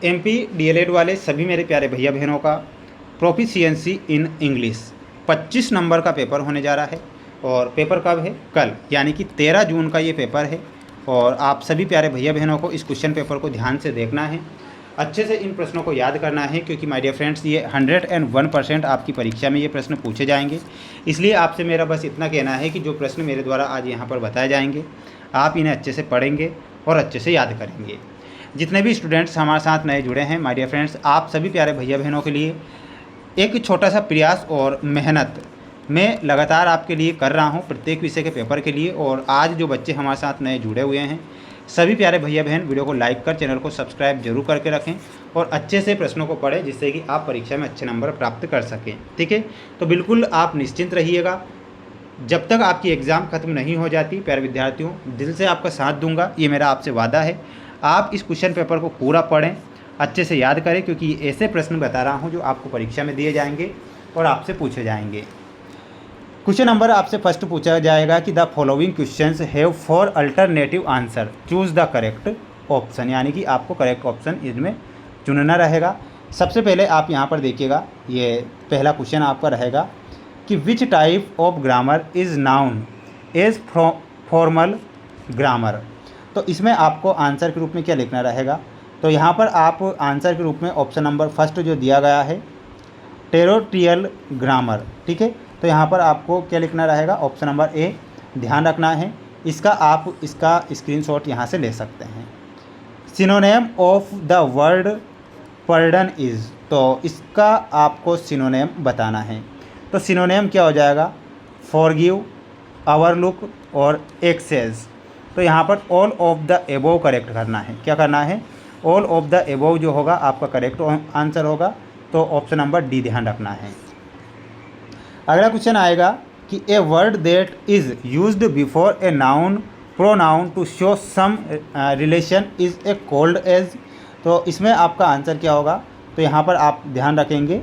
MP DElEd वाले सभी मेरे प्यारे भैया बहनों का प्रोफिशिएंसी इन इंग्लिश 25 नंबर का पेपर होने जा रहा है। और पेपर कब है? कल, यानी कि 13 जून का ये पेपर है। और आप सभी प्यारे भैया बहनों को इस क्वेश्चन पेपर को ध्यान से देखना है, अच्छे से इन प्रश्नों को याद करना है, क्योंकि माय डियर फ्रेंड्स ये 101% आपकी परीक्षा में ये प्रश्न पूछे जाएंगे। इसलिए आपसे मेरा बस इतना कहना है कि जो प्रश्न मेरे द्वारा आज यहाँ पर बताए जाएंगे आप इन्हें अच्छे से पढ़ेंगे और अच्छे से याद करेंगे। जितने भी स्टूडेंट्स हमारे साथ नए जुड़े हैं माय डियर फ्रेंड्स, आप सभी प्यारे भैया बहनों के लिए एक छोटा सा प्रयास और मेहनत मैं लगातार आपके लिए कर रहा हूं प्रत्येक विषय के पेपर के लिए। और आज जो बच्चे हमारे साथ नए जुड़े हुए हैं सभी प्यारे भैया बहन वीडियो को लाइक कर चैनल को सब्सक्राइब जरूर करके रखें और अच्छे से प्रश्नों को पढ़ें, जिससे कि आप परीक्षा में अच्छे नंबर प्राप्त कर सकें। ठीक है, तो बिल्कुल आप निश्चिंत रहिएगा। जब तक आपकी एग्ज़ाम खत्म नहीं हो जाती प्यारे विद्यार्थियों, दिल से आपका साथ दूंगा, ये मेरा आपसे वादा है। आप इस क्वेश्चन पेपर को पूरा पढ़ें, अच्छे से याद करें, क्योंकि ऐसे प्रश्न बता रहा हूँ जो आपको परीक्षा में दिए जाएंगे और आपसे पूछे जाएंगे। क्वेश्चन नंबर आपसे फर्स्ट पूछा जाएगा कि the following questions have 4 alternative answer, choose the correct option, यानी कि आपको करेक्ट ऑप्शन इसमें चुनना रहेगा। सबसे पहले आप यहाँ पर देखिएगा, ये पहला क्वेश्चन आपका रहेगा कि which type of grammar is known as formal grammar. तो इसमें आपको आंसर के रूप में क्या लिखना रहेगा? तो यहाँ पर आप आंसर के रूप में ऑप्शन नंबर फर्स्ट जो दिया गया है टेरिटोरियल ग्रामर, ठीक है, तो यहाँ पर आपको क्या लिखना रहेगा? ऑप्शन नंबर ए ध्यान रखना है। आप इसका स्क्रीनशॉट यहाँ से ले सकते हैं। Synonym of the word pardon is, तो इसका आपको सिनोनेम बताना है। तो सिनोनेम क्या हो जाएगा? फॉरगिव, ओवरलुक और एक्सेस। तो यहाँ पर all of the above correct करना है। क्या करना है? ऑल ऑफ द एबोव जो होगा आपका करेक्ट आंसर होगा, तो ऑप्शन नंबर डी ध्यान रखना है। अगला क्वेश्चन आएगा कि a word that is used before a noun pronoun to show some relation is a called as. तो इसमें आपका आंसर क्या होगा? तो यहाँ पर आप ध्यान रखेंगे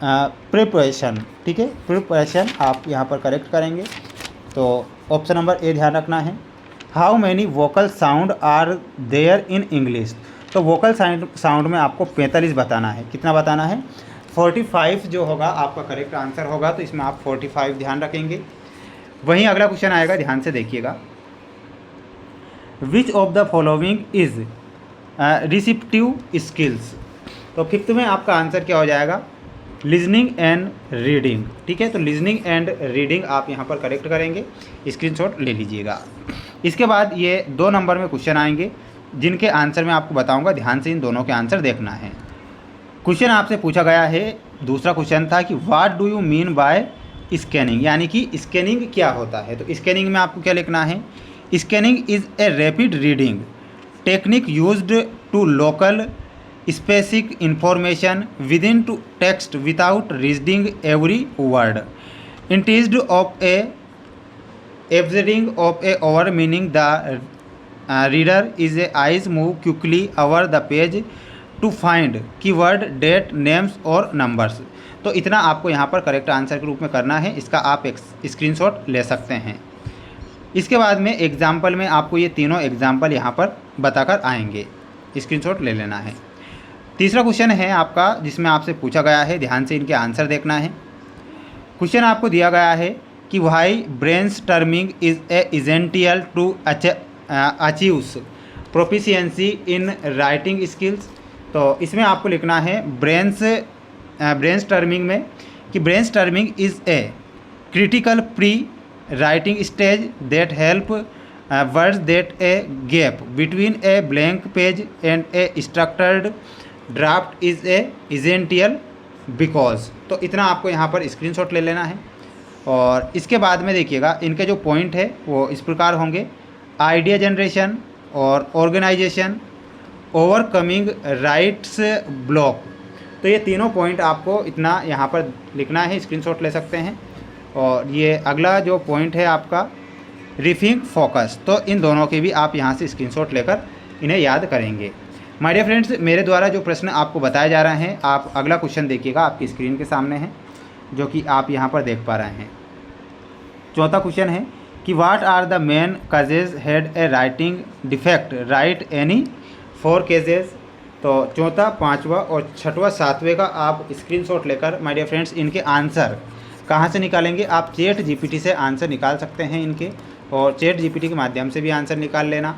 प्रिपरेशन, ठीक है, प्रिपरेशन आप यहाँ पर करेक्ट करेंगे। तो ऑप्शन नंबर ए ध्यान रखना है। How many vocal sound are there in English. तो वोकल साउंड में आपको 45 बताना है। कितना बताना है? 45 जो होगा आपका करेक्ट आंसर होगा, तो इसमें आप 45 ध्यान रखेंगे। वहीं अगला क्वेश्चन आएगा, ध्यान से देखिएगा, which of the following is receptive skills. तो फिफ्थ में आपका आंसर क्या हो जाएगा? लिजनिंग एंड रीडिंग, ठीक है, तो लिजनिंग एंड रीडिंग आप यहाँ पर करेक्ट करेंगे, स्क्रीनशॉट ले लीजिएगा। इसके बाद ये 2 नंबर में क्वेश्चन आएंगे जिनके आंसर मैं आपको बताऊंगा, ध्यान से इन दोनों के आंसर देखना है। क्वेश्चन आपसे पूछा गया है, दूसरा क्वेश्चन था कि what do you mean by scanning, यानी कि स्कैनिंग क्या होता है। तो स्कैनिंग में आपको क्या लिखना है? Scanning is a rapid reading technique used to locate specific information within to text without reading every word instead of a absorbing of a over meaning the reader is a eyes move quickly over the page to find keyword date names और numbers. तो इतना आपको यहाँ पर correct answer के रूप में करना है, इसका आप एक स्क्रीनशॉट ले सकते हैं। इसके बाद में एग्जाम्पल में आपको ये तीनों एग्जाम्पल यहाँ पर बताकर आएंगे, स्क्रीनशॉट ले लेना है। तीसरा क्वेश्चन है आपका जिसमें आपसे पूछा गया है, ध्यान से इनके आंसर देखना है। क्वेश्चन आपको दिया गया है कि why brainstorming is a essential to achieves proficiency in writing skills. तो इसमें आपको लिखना है ब्रेनस्टॉर्मिंग में कि brainstorming is a critical pre writing stage that help words that a gap between a blank page and a structured draft is a essential because. तो इतना आपको यहाँ पर स्क्रीनशॉट ले लेना है। और इसके बाद में देखिएगा इनके जो पॉइंट है वो इस प्रकार होंगे: आइडिया जनरेशन और ऑर्गेनाइजेशन, ओवरकमिंग राइट्स ब्लॉक। तो ये तीनों पॉइंट आपको इतना यहाँ पर लिखना है, स्क्रीनशॉट ले सकते हैं। और ये अगला जो पॉइंट है आपका रिफिंग फोकस, तो इन दोनों के भी आप यहाँ से स्क्रीनशॉट लेकर इन्हें याद करेंगे। माय डियर फ्रेंड्स, मेरे द्वारा जो प्रश्न आपको बताए जा रहे हैं, आप अगला क्वेश्चन देखिएगा, आपकी स्क्रीन के सामने है, जो कि आप यहाँ पर देख पा रहे हैं। चौथा क्वेश्चन है कि what are the main causes had a writing defect, write any 4 cases. तो चौथा, पाँचवा और छठवा, सातवें का आप स्क्रीनशॉट लेकर माय डियर फ्रेंड्स इनके आंसर कहाँ से निकालेंगे, आप चैट जीपीटी से आंसर निकाल सकते हैं इनके, और चैट जीपीटी के माध्यम से भी आंसर निकाल लेना,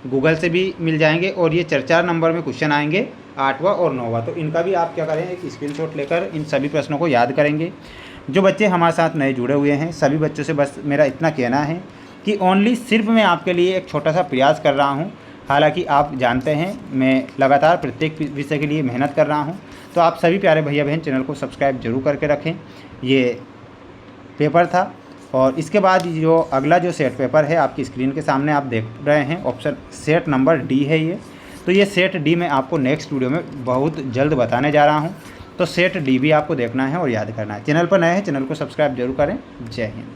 गूगल से भी मिल जाएंगे। और ये 4 नंबर में क्वेश्चन आएंगे, 8वां और 9वां, तो इनका भी आप क्या करें, एक स्क्रीनशॉट लेकर इन सभी प्रश्नों को याद करेंगे। जो बच्चे हमारे साथ नए जुड़े हुए हैं सभी बच्चों से बस मेरा इतना कहना है कि ओनली सिर्फ मैं आपके लिए एक छोटा सा प्रयास कर रहा हूँ। हालांकि आप जानते हैं मैं लगातार प्रत्येक विषय के लिए मेहनत कर रहा हूँ, तो आप सभी प्यारे भैया बहन चैनल को सब्सक्राइब जरूर करके रखें। ये पेपर था, और इसके बाद जो अगला जो सेट पेपर है आपकी स्क्रीन के सामने आप देख रहे हैं, ऑप्शन सेट नंबर डी है ये। तो ये सेट डी मैं आपको नेक्स्ट वीडियो में बहुत जल्द बताने जा रहा हूँ, तो सेट डी भी आपको देखना है और याद करना है। चैनल पर नए हैं चैनल को सब्सक्राइब जरूर करें। जय हिंद।